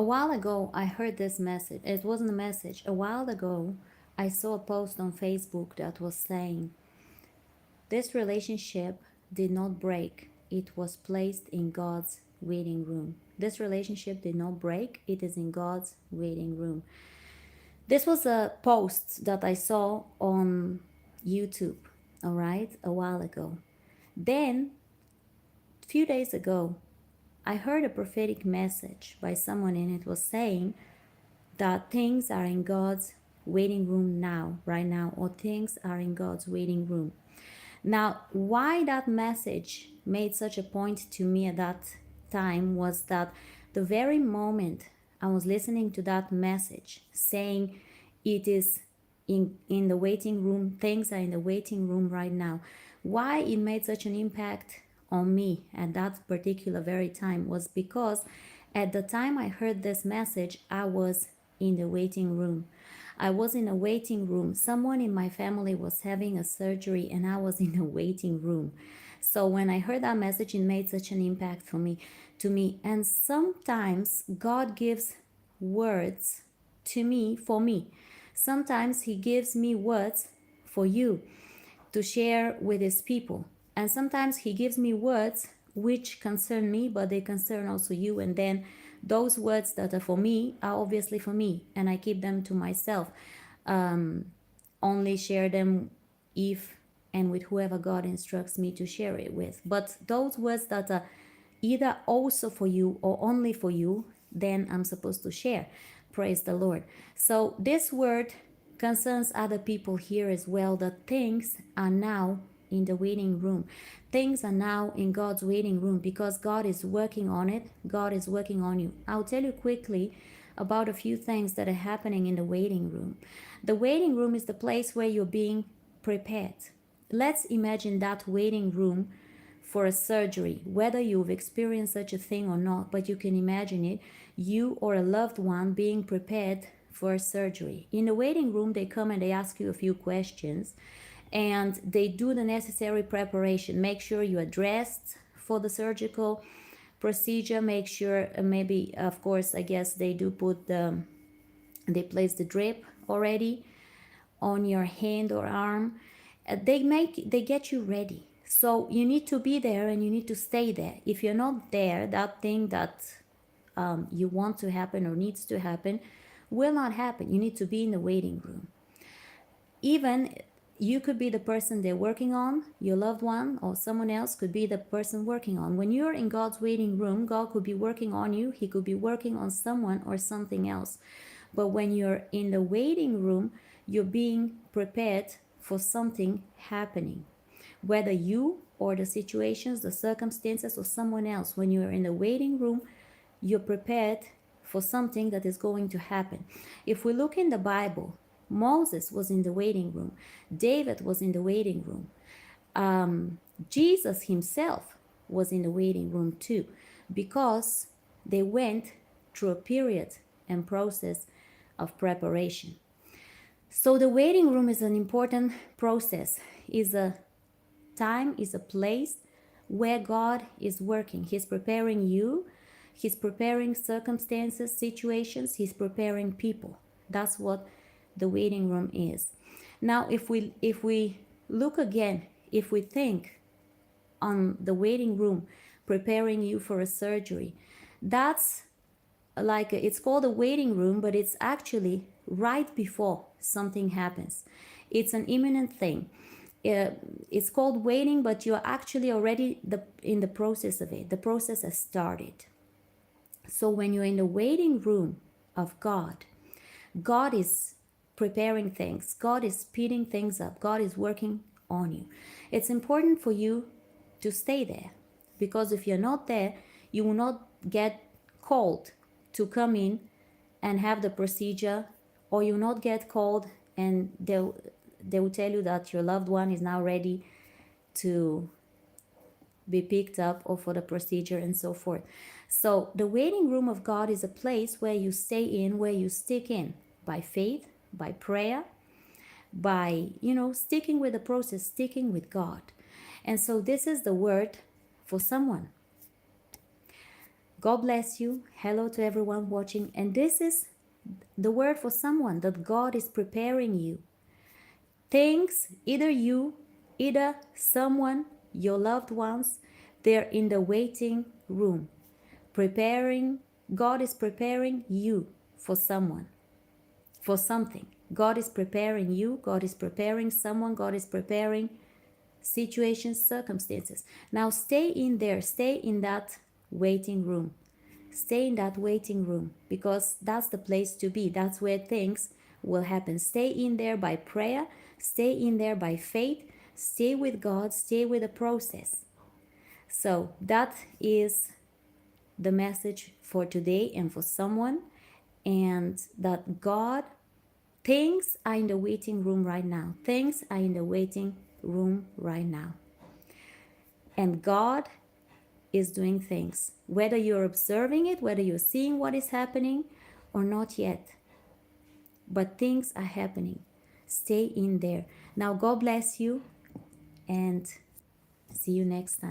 A while ago, I heard this message. It wasn't a message. A while ago, I saw a post on Facebook that was saying, this relationship did not break. It was placed in God's waiting room. This relationship did not break. It is in God's waiting room. This was a post that I saw on YouTube, all right, a while ago. Then, a few days ago, I heard a prophetic message by someone, and it was saying that things are in God's waiting room now, right now, or things are in God's waiting room. Now, why that message made such a point to me at that time was that the very moment I was listening to that message saying it is in the waiting room, things are in the waiting room right now, why it made such an impact on me at that particular very time was because at the time I heard this message, I was in the waiting room. I was in a waiting room. Someone in my family was having a surgery and I was in a waiting room. So when I heard that message, it made such an impact to me. And sometimes God gives words to me for me. Sometimes he gives me words for you to share with his people. And sometimes he gives me words which concern me, but they concern also you. And then those words that are for me are obviously for me, and I keep them to myself. Only share them if and with whoever God instructs me to share it with. But those words that are either also for you or only for you, then I'm supposed to share. Praise the Lord. So this word concerns other people here as well, that things are now in the waiting room. Things are now in God's waiting room because God is working on it. God is working on you. I'll tell you quickly about a few things that are happening in the waiting room. The waiting room is the place where you're being prepared. Let's imagine that waiting room for a surgery, whether you've experienced such a thing or not, but you can imagine it, you or a loved one being prepared for a surgery. In the waiting room, they come and they ask you a few questions and they do the necessary preparation. Make sure you are dressed for the surgical procedure. Make sure, maybe, of course, I guess they do they place the drip already on your hand or arm. They get you ready. So you need to be there and you need to stay there. If you're not there, that thing that you want to happen or needs to happen will not happen. You need to be in the waiting room. Even you could be the person they're working on, your loved one, or someone else could be the person working on. When you're in God's waiting room, God could be working on you. He could be working on someone or something else. But when you're in the waiting room, you're being prepared for something happening. Whether you or the situations, the circumstances, or someone else, when you're in the waiting room, you're prepared for something that is going to happen. If we look in the Bible, Moses was in the waiting room. David was in the waiting room. Jesus himself was in the waiting room too, because they went through a period and process of preparation. So the waiting room is an important process, is a time, is a place where God is working. He's preparing you. He's preparing circumstances, situations. He's preparing people. That's what the waiting room is. Now, if we look again, if we think on the waiting room preparing you for a surgery, that's like, it's called a waiting room, but it's actually right before something happens. It's an imminent thing. It's called waiting, but you're actually already in the process of it. The process has started. So when you're in the waiting room of God, God is preparing things. God is speeding things up. God is working on you. It's important for you to stay there, because if you're not there, you will not get called to come in and have the procedure, or you will not get called and they will tell you that your loved one is now ready to be picked up or for the procedure and so forth. So the waiting room of God is a place where you stay in, where you stick in by faith, by prayer, by, sticking with the process, sticking with God. And so this is the word for someone. God bless you. Hello to everyone watching. And this is the word for someone, that God is preparing you. Things, either someone, your loved ones, they're in the waiting room. Preparing, God is preparing you for someone, for something. God is preparing you, God is preparing someone, God is preparing situations, circumstances. Now stay in there, stay in that waiting room. Stay in that waiting room, because that's the place to be. That's where things will happen. Stay in there by prayer, stay in there by faith, stay with God, stay with the process. So that is the message for today and for someone, and that God, things are in the waiting room right now. Things are in the waiting room right now. And God is doing things, whether you're observing it, whether you're seeing what is happening or not yet. But things are happening. Stay in there. Now, God bless you, and see you next time.